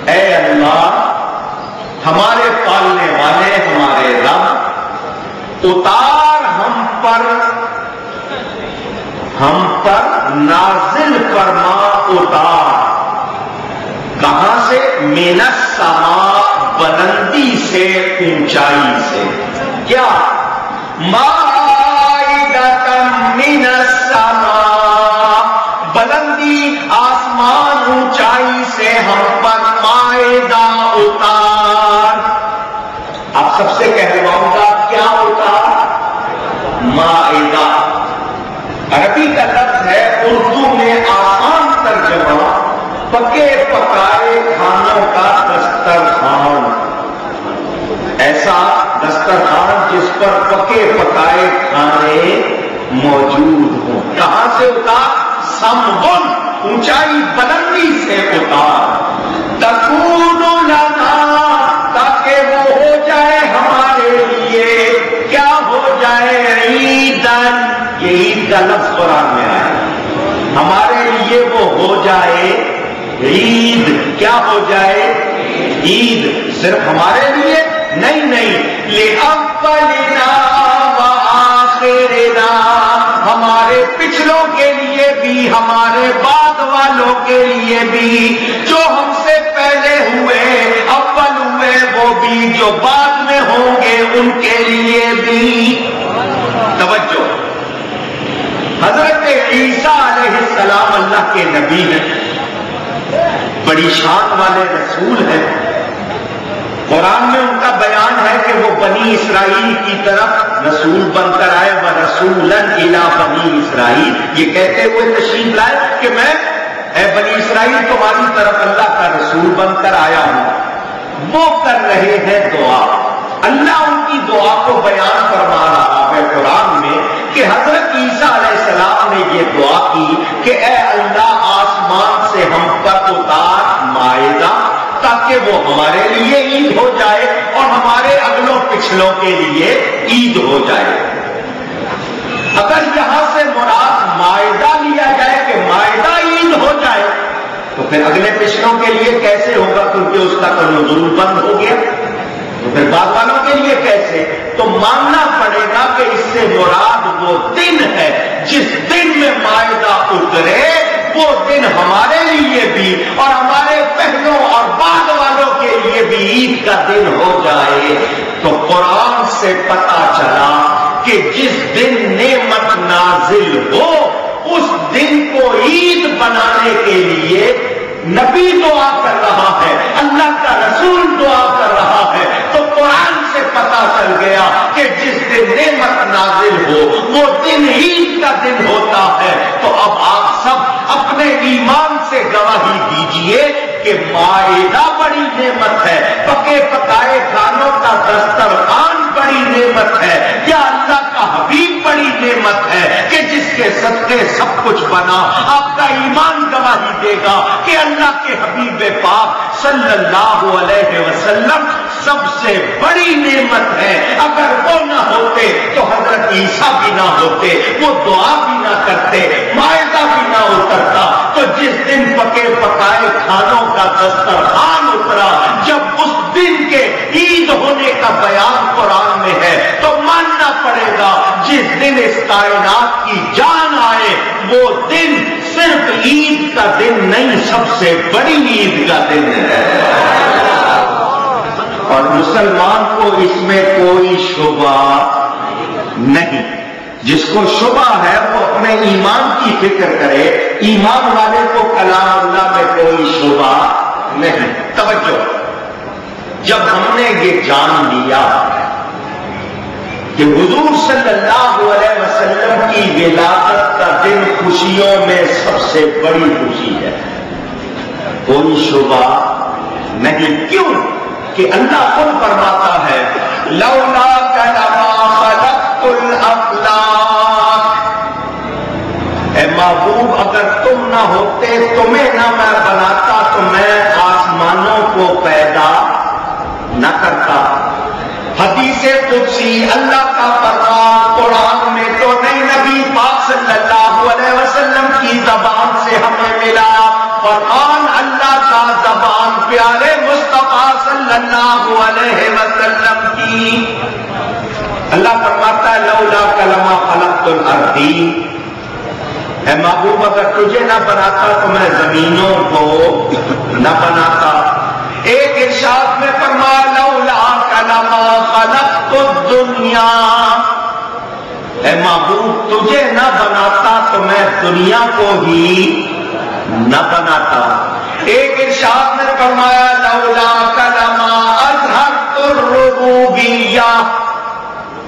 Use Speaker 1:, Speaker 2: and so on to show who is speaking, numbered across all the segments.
Speaker 1: اے اللہ ہمارے پالنے والے ہمارے رب، اتار ہم پر نازل فرما اتار، کہاں سے؟ من السماء، بلندی سے، اونچائی سے. کیا؟ مائدۃ من السماء، بلندی آسمان اونچائی سے ہم پر مائدہ اتار. آپ سب سے کہلواؤں گا کیا اتار؟ مائدہ عربی کا لفظ ہے، اردو میں آسان ترجمہ پکے پکائے کھانوں کا دسترخوان. ایسا دسترخوان جس پر پکے پکائے کھانے موجود ہوں. کہاں سے اتار؟ سمبن، اونچائی بلندی سے اتار. تکون لنا، تاکہ وہ ہو جائے ہمارے لیے. کیا ہو جائے؟ عیدن، یہ عید کا لفظ قرآن میں آیا. ہمارے لیے وہ ہو جائے عید. کیا ہو جائے؟ عید. صرف ہمارے لیے نہیں، لِأَوَّلِنَا وَآخِرِنَا، ہمارے پچھلوں کے لیے بھی، ہمارے بعد والوں کے لیے بھی. جو ہم سے پہلے ہوئے، اول ہوئے، وہ بھی جو بعد میں ہوں گے ان کے لیے بھی. توجہ، حضرت عیسیٰ علیہ السلام اللہ کے نبی ہیں، بڑی شان والے رسول ہیں. قرآن میں ان کا بیان ہے کہ وہ بنی اسرائیل کی طرف رسول بن کر آئے. وَرَسُولًا إِلَىٰ بَنِي اسرائیل، یہ کہتے ہوئے تشریف لائے کہ میں اے بنی اسرائیل تمہاری طرف اللہ کا رسول بن کر آیا ہوں. وہ کر رہے ہیں دعا. اللہ ان کی دعا کو بیان فرما رہا ہے قرآن میں کہ حضرت عیسیٰ علیہ السلام نے یہ دعا کی کہ اے اللہ آسمان سے ہم پر اتار مائدہ، تاکہ وہ ہمارے لیے عید ہو جائے اور ہمارے اگلوں پچھلوں کے لیے عید ہو جائے. اگر یہاں سے مراد مائدہ لیا جائے کہ مائدہ عید ہو جائے تو پھر اگلے پچھلوں کے لیے کیسے ہوگا؟ کیونکہ اس کا تو نزول بند ہو گیا. تو پھر بعد والوں کے لیے کیسے؟ تو ماننا پڑے گا کہ اس سے مراد وہ دن ہے جس دن میں مائدہ اترے، وہ دن ہمارے لیے بھی اور ہمارے پہلوں اور بعد والوں کے لیے بھی عید کا دن ہو جائے. تو قرآن سے پتہ چلا کہ جس دن نعمت نازل ہو اس دن کو عید بنانے کے لیے نبی دعا کر رہا ہے، اللہ کا رسول دعا کر رہا ہے. تو قرآن سے پتہ چل گیا کہ جس دن نعمت نازل ہو وہ دن عید کا دن ہوتا ہے. تو اب آپ سب اپنے ایمان سے گواہی دیجئے کہ مائدہ بڑی نعمت ہے، پکے پکائے کھانوں کا دسترخوان بڑی نعمت ہے. کیا اللہ کا حبیب بڑی نعمت ہے کہ جس کے صدقے سب کچھ بنا. آپ کا ایمان گواہی دے گا کہ اللہ کے حبیب پاک صلی اللہ علیہ وسلم سب سے بڑی نعمت ہے. اگر وہ نہ ہوتے تو حضرت عیسیٰ بھی نہ ہوتے، وہ دعا بھی نہ کرتے، مائدہ بھی نہ اترتا. تو جس دن پکے پکائے کھانوں کا دسترخوان اترا، جب اس دن کے عید ہونے کا بیان قرآن میں ہے تو ماننا پڑے گا جس دن اس کائنات کی جان آئے وہ دن صرف عید کا دن نہیں، سب سے بڑی عید کا دن ہے. اور مسلمان کو اس میں کوئی شبہ نہیں. جس کو شبہ ہے وہ اپنے ایمان کی فکر کرے. ایمان والے کو کلام اللہ میں کوئی شبہ نہیں. توجہ، جب ہم نے یہ جان لیا کہ حضور صلی اللہ علیہ وسلم کی ولادت کا دن خوشیوں میں سب سے بڑی خوشی ہے، کوئی شبہ نہیں. کیوں کہ اللہ خود فرماتا ہے لولا لما خلقت الافلاک، اے محبوب اگر تم نہ ہوتے، تمہیں نہ میں بناتا تو میں آسمانوں کو پیدا نہ کرتا. حدیث قدسی اللہ کا فرمان قرآن میں تو نہیں، نبی پاک صلی اللہ علیہ وسلم کی زبان سے ہمیں ملا. فرمان اللہ کا زبان پیارے علیہ وسلم کی. اللہ فرماتا ہے لولا کلمہ خلقت الارض، اے محبوب اگر تجھے نہ بناتا تو میں زمینوں کو نہ بناتا. ایک ارشاد میں فرمایا لولا کلمہ خلقت الدنیا، اے محبوب تجھے نہ بناتا تو میں دنیا کو ہی نہ بناتا. ایک ارشاد میں فرمایا لولا کلمہ اظہرت الربوبیہ،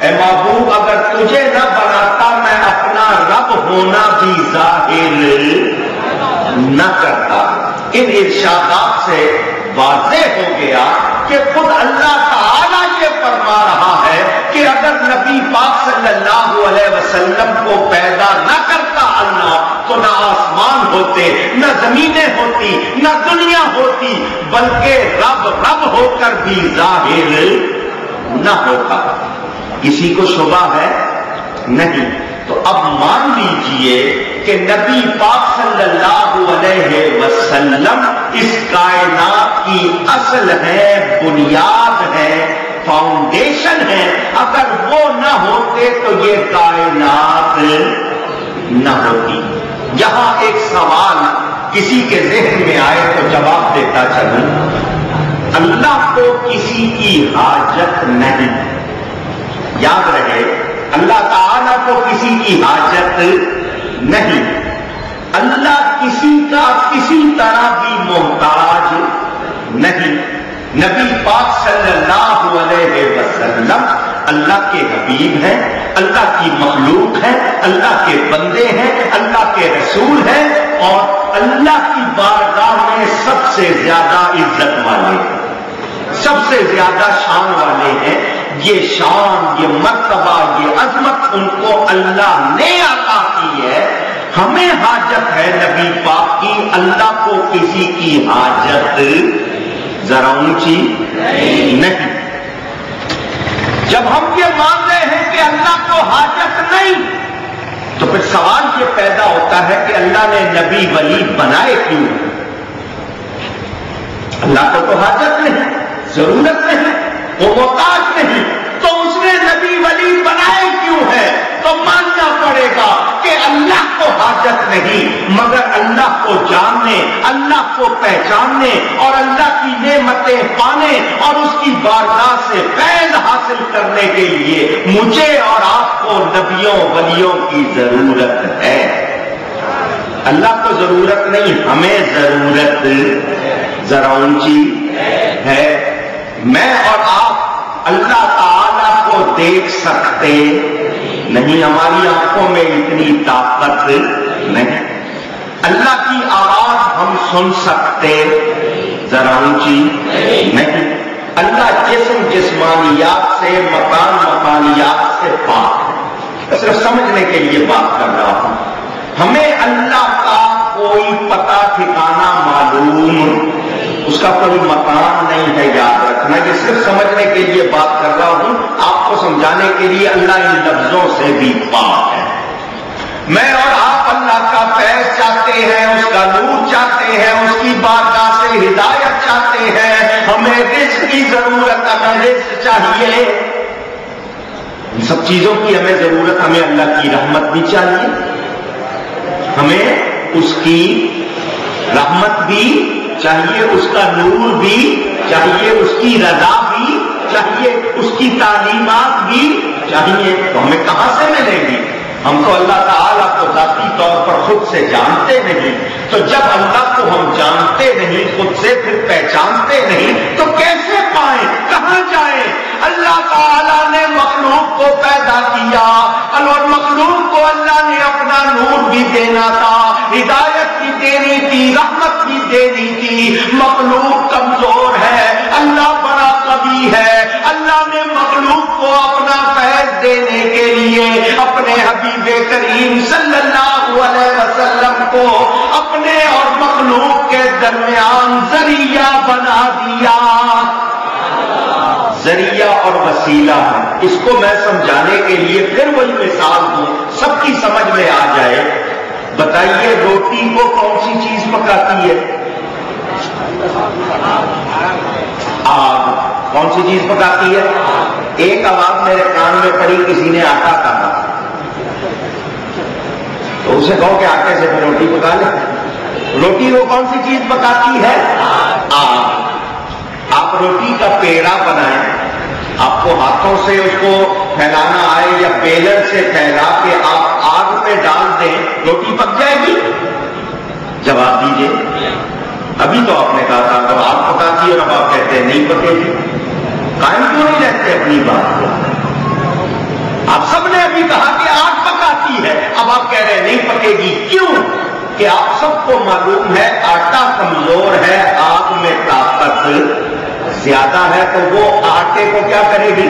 Speaker 1: اے محبوب اگر تجھے نہ بناتا میں اپنا رب ہونا بھی ظاہر نہ کرتا. ان ارشادات سے واضح ہو گیا کہ خود اللہ تعالیٰ یہ فرما رہا ہے کہ اگر نبی پاک صلی اللہ علیہ وسلم کو پیدا نہ کرتا اللہ تو نہ آسمان ہوتے، نہ زمینیں ہوتی، نہ دنیا ہوتی، بلکہ رب رب ہو کر بھی ظاہر نہ ہوتا. کسی کو شبہ ہے؟ نہیں. تو اب مان لیجئے کہ نبی پاک صلی اللہ علیہ وسلم اس کائنات کی اصل ہے، بنیاد ہے، فاؤنڈیشن ہے. اگر وہ نہ ہوتے تو یہ کائنات نہ ہوتی. یہاں ایک سوال کسی کے ذہن میں آئے تو جواب دیتا چلوں. اللہ کو کسی کی حاجت نہیں. یاد رہے اللہ تعالیٰ کو کسی کی حاجت نہیں. اللہ کسی کا کسی طرح بھی محتاج نہیں. نبی پاک صلی اللہ علیہ وسلم اللہ کے حبیب ہیں، اللہ کی مخلوق ہیں، اللہ کے بندے ہیں، اللہ کے رسول ہیں اور اللہ کی بارگاہ میں سب سے زیادہ عزت والے ہیں، سب سے زیادہ شان والے ہیں. یہ شان، یہ مرتبہ، یہ عظمت ان کو اللہ نے عطا کی ہے. ہمیں حاجت ہے نبی پاک کی، اللہ کو کسی کی حاجت ذرا اونچی نہیں. جب ہم یہ مان رہے ہیں کہ اللہ کو حاجت نہیں تو پھر سوال یہ پیدا ہوتا ہے کہ اللہ نے نبی ولی بنائے کیوں؟ اللہ کو تو حاجت نہیں، ضرورت نہیں، وہ محتاج نہیں، تو اس نے نبی ولی بنائے کیوں ہے؟ تو ماننا پڑے گا کہ اللہ کو حاجت نہیں، مگر اللہ کو جاننے، اللہ کو پہچاننے اور اللہ کی نعمتیں پانے اور اس کی بارگاہ سے فیض حاصل کرنے کے لیے مجھے اور آپ کو نبیوں ولیوں کی ضرورت ہے. اللہ کو ضرورت نہیں، ہمیں ضرورت ذرا اونچی ہے. میں اور آپ اللہ تعالیٰ کو دیکھ سکتے نہیں، ہماری آنکھوں میں اتنی طاقت نہیں. اللہ کی آواز ہم سن سکتے ذرا اونچی نہیں. اللہ جسم جسمانیات سے، مکان مکانیات سے پاک ہے. صرف سمجھنے کے لیے بات کر رہا ہوں. ہمیں اللہ کا کوئی پتہ ٹھکانہ معلوم، اس کا کوئی مکان نہیں ہے، یاد رکھنا. یہ صرف سمجھنے کے لیے بات کر رہا ہوں، آپ کو سمجھانے کے لیے. اللہ ان لفظوں سے بھی پاک ہے. میں اور آپ اللہ کا فیض چاہتے ہیں، اس کا نور چاہتے ہیں، اس کی بارگاہ سے ہدایت چاہتے ہیں. ہمیں رزق کی ضرورت، ہمیں رزق چاہیے. ان سب چیزوں کی ہمیں ضرورت. ہمیں اللہ کی رحمت بھی چاہیے، ہمیں اس کی رحمت بھی چاہیے، اس کا نور بھی چاہیے، اس کی رضا بھی چاہیے، اس کی تعلیمات بھی چاہیے. تو ہمیں کہاں سے ملیں گی؟ ہم تو اللہ تعالیٰ کو ذاتی طور پر خود سے جانتے نہیں. تو جب اللہ کو ہم جانتے نہیں، خود سے پھر پہچانتے نہیں، تو کیسے پائیں؟ کہاں جائیں؟ اللہ تعالیٰ نے مخلوق کو پیدا کیا اور مخلوق کو اللہ نے اپنا نور بھی دینا تھا، ہدایت بھی دینی تھی، رحمت بھی دینی تھی. مخلوق کمزور ہے، اللہ بڑا قوی ہے. اللہ نے مخلوق کو اپنا فیض دینے کے لیے اپنے حبیب کریم صلی اللہ علیہ وسلم کو اپنے اور مخلوق کے درمیان ذریعہ بنا دیا. ذریعہ اور وسیلہ ہے. اس کو میں سمجھانے کے لیے پھر وہی مثال دوں، سب کی سمجھ میں آ جائے. بتائیے روٹی کو کون سی چیز پکاتی ہے؟ آگ. کون سی چیز پکاتی ہے؟ ایک آواز میرے کان میں پڑی، کسی نے آٹا کہا، تو اسے کہو کہ آٹے سے پھر روٹی پکا لے۔ روٹی وہ کون سی چیز پکاتی ہے؟ آگ۔ آپ روٹی کا پیڑا بنائیں، آپ کو ہاتھوں سے اس کو پھیلانا آئے یا بیلر سے پھیلا کے آپ آگ پہ ڈال دیں، روٹی پک جائے گی؟ جواب دیجئے۔ ابھی تو آپ نے کہا تھا تو آگ پکاتی ہے، اور اب آپ کہتے ہیں نہیں پکے گی۔ قائم کیوں نہیں رہتے اپنی بات کو؟ آپ سب نے ابھی کہا کہ آگ پکاتی ہے، اب آپ کہہ رہے ہیں نہیں پکے گی، کیوں؟ کہ آپ سب کو معلوم ہے آٹا کمزور ہے، آگ میں طاقت زیادہ ہے، تو وہ آٹے کو کیا کرے گی؟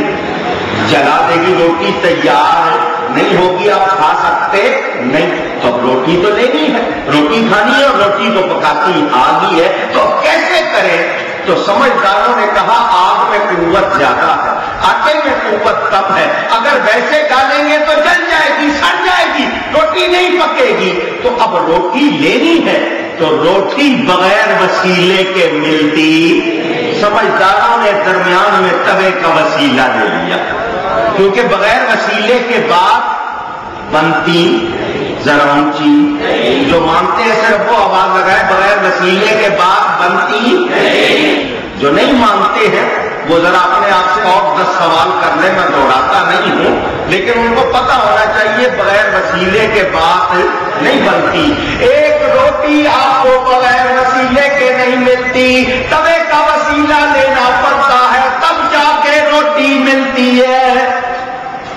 Speaker 1: جلا دے گی۔ روٹی تیار نہیں ہوگی، آپ کھا سکتے نہیں، تو اب روٹی تو لینی ہے، روٹی کھانی ہے، اور روٹی تو پکاتی آگ ہی ہے، تو کیسے کریں؟ تو سمجھداروں نے کہا آگ میں قوت زیادہ ہے، آٹے میں قوت کم ہے، اگر ویسے ڈالیں گے تو جل جائے گی، سڑ جائے گی، روٹی نہیں پکے گی، تو اب روٹی لینی ہے، تو روٹی بغیر وسیلے کے ملتی۔ سمجھداروں نے درمیان میں توے کا وسیلہ لے لیا، کیونکہ بغیر وسیلے کے بعد بنتی ذرا اونچی، جو مانتے ہیں صرف وہ آواز لگائے بغیر وسیلے کے بعد بنتی، جو نہیں مانتے ہیں وہ ذرا اپنے آپ سے اور 10 سوال کر لیں، میں دوہراتا نہیں ہوں، لیکن ان کو پتا ہونا چاہیے بغیر وسیلے کے بعد نہیں بنتی۔ ایک روٹی آپ کو بغیر وسیلے کے نہیں ملتی، توے کا وسیلہ لینا پڑتا ہے، تب جا کے روٹی ملتی ہے۔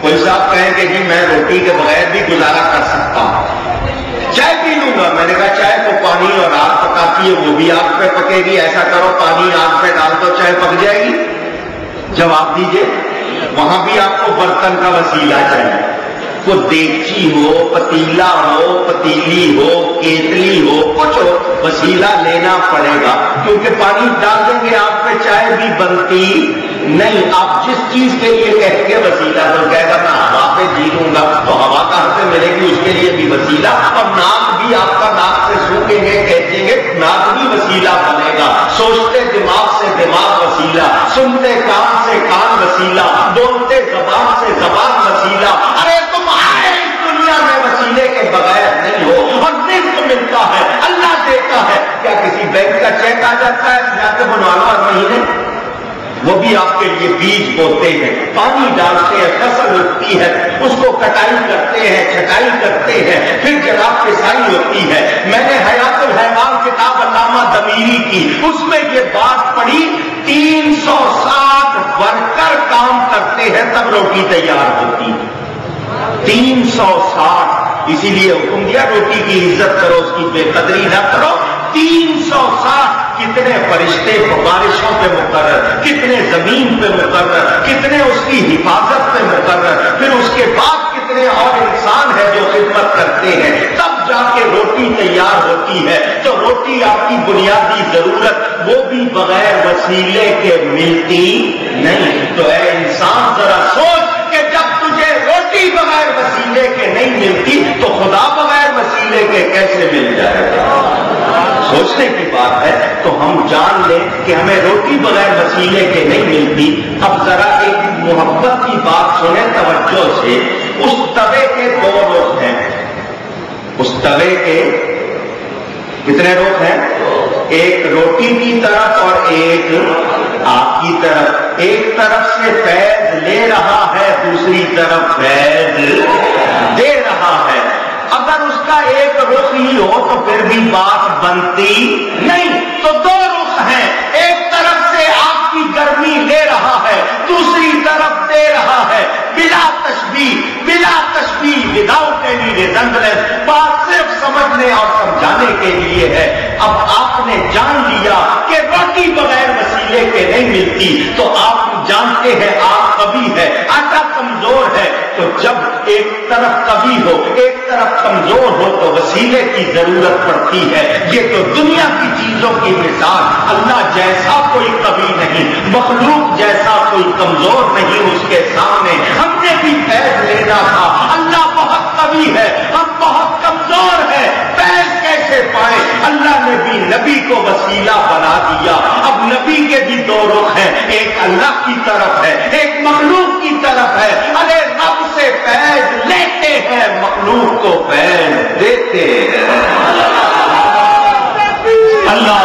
Speaker 1: کوئی صاحب کہیں کہ جی میں روٹی کے بغیر بھی گزارا کر سکتا ہوں، چائے پی لوں گا۔ میں نے کہا چائے کو پانی اور آگ پکاتی ہے، وہ بھی آگ پہ پکے گی، ایسا کرو پانی آگ پہ ڈال دو، چائے پک جائے گی؟ جواب دیجئے۔ وہاں بھی آپ کو برتن کا وسیلہ چاہیے، کوئی دیگچی ہو، پتیلا ہو، پتیلی ہو، کیتلی ہو، کچھ ہو، وسیلہ لینا پڑے گا، کیونکہ پانی ڈال دیں گے آپ پہ چائے بھی بنتی نہیں۔ آپ جس چیز کے لیے کہیں گے وسیلہ، تو کہے گا میں ہوا پہ جی لوں گا، تو ہوا کہاں سے ملے گی؟ اس کے لیے بھی وسیلہ، اور ناک بھی آپ کا ناک سے سوکھیں گے، کہتے گے ناک بھی وسیلہ بنے گا۔ سوچتے دماغ سے دماغ وسیلہ، سنتے کان سے کان وسیلہ، بولتے زبان سے زبان وسیلہ۔ ارے تم آئے اس دنیا میں وسیلے کے بغیر نہیں ہو، اور رزق ملتا ہے، اللہ دیتا ہے۔ کیا کسی بینک کا چیک آ جاتا ہے جا کے بنوا لو ہر مہینے؟ وہ بھی آپ کے لیے بیج بوتے ہیں، پانی ڈالتے ہیں، فصل اگتی ہے، اس کو کٹائی کرتے ہیں، چھٹائی کرتے ہیں، پھر جناب پسائی ہوتی ہے۔ میں نے حیات الحیوان کتاب علامہ ضمیری کی، اس میں یہ بات پڑھی 360 ورکر کام کرتے ہیں تب روٹی تیار ہوتی ہے۔ 360، اسی لیے حکم دیا روٹی کی عزت کرو، اس کی بے قدری نہ کرو۔ 360 کتنے فرشتے بارشوں پہ مقرر، کتنے زمین پہ مقرر، کتنے اس کی حفاظت پہ مقرر، پھر اس کے بعد کتنے اور انسان ہیں جو خدمت کرتے ہیں، تب جا کے روٹی تیار ہوتی ہے۔ تو روٹی آپ کی بنیادی ضرورت، وہ بھی بغیر وسیلے کے ملتی نہیں۔ تو اے انسان ذرا سوچ کہ جب تجھے روٹی بغیر وسیلے کے نہیں ملتی تو خدا بغیر وسیلے کے کیسے مل جائے گا؟ سوچنے کی بات ہے۔ تو ہم جان لیں کہ ہمیں روٹی بغیر وسیلے کے نہیں ملتی۔ اب ذرا ایک محبت کی بات سنیں توجہ سے۔ اس توے کے 2 رخ ہیں، اس توے کے کتنے رخ ہیں؟ ایک روٹی کی طرف اور ایک آگ کی طرف۔ ایک طرف سے فیض لے رہا ہے، دوسری طرف فیض دے رہا ہے۔ اگر اس کا ایک رخ ہی ہو تو پھر بھی بات بنتی نہیں۔ تو 2 رخ ہیں، ایک طرف سے آگ کی گرمی لے رہا ہے، دوسری طرف دے رہا ہے، بلا تشبیہ وداؤٹ اینی ریزمبلنس۔ بات صرف سمجھنے اور سمجھانے کے لیے ہے۔ اب آپ نے جان لیا کہ روٹی بغیر وسیلے کے نہیں ملتی، تو آپ جانتے ہیں آگ قوی ہے، آٹا کمزور ہے، تو جب ایک طرف قوی ہو ایک طرف کمزور ہو تو وسیلے کی ضرورت پڑتی ہے۔ یہ تو دنیا کی چیزوں کی مثال، اللہ جیسا کوئی قوی نہیں، مخلوق جیسا کوئی کمزور نہیں اس کے سامنے۔ ہم نے بھی فیض لینا تھا، اللہ بہت قوی ہے، ہم بہت کمزور ہیں، فیض کیسے پائے؟ اللہ نے بھی نبی کو وسیلہ بنا دیا۔ اب نبی کے بھی 2 رخ ہیں، ایک اللہ کی طرف ہے، ایک مخلوق کی طرف ہے۔ ارے رب سے فیض لیتے ہیں، مخلوق کو فیض دیتے ہیں۔ اللہ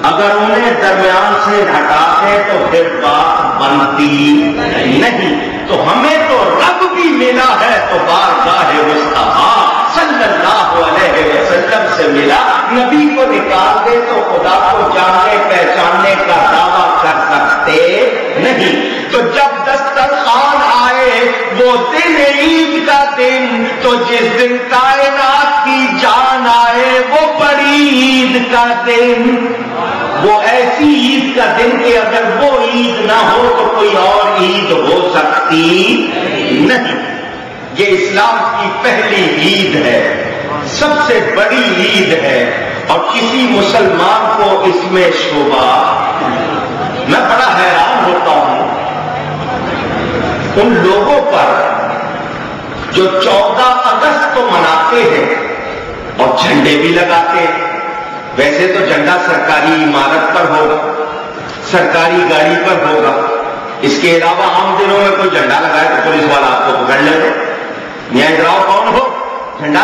Speaker 1: اگر انہیں درمیان سے ہٹا دے تو پھر بات بنتی نہیں۔ تو ہمیں تو رب بھی ملا ہے تو بارگاہ مصطفیٰ صلی اللہ علیہ وسلم سے ملا۔ نبی کو نکال دے تو خدا کو جاننے پہچاننے کا دعویٰ کر سکتے نہیں۔ تو جب دسترخوان آئے وہ دن عید کا دن، تو جس دن کائنات کی جان آئے وہ بڑی عید کا دن، وہ ایسی عید کا دن کہ اگر وہ عید نہ ہو تو کوئی اور عید ہو سکتی نہیں۔ یہ اسلام کی پہلی عید ہے، سب سے بڑی عید ہے، اور کسی مسلمان کو اس میں شبہ۔ میں بڑا حیران ہوتا ہوں ان لوگوں پر جو 14 اگست کو مناتے ہیں اور جھنڈے بھی لگاتے ہیں۔ ویسے تو جھنڈا سرکاری عمارت پر ہوگا، سرکاری گاڑی پر ہوگا، اس کے علاوہ عام دنوں میں کوئی جھنڈا لگائے تو پولیس والا آپ کو پکڑ لے گا، میاں ڈراؤ کون ہو، جھنڈا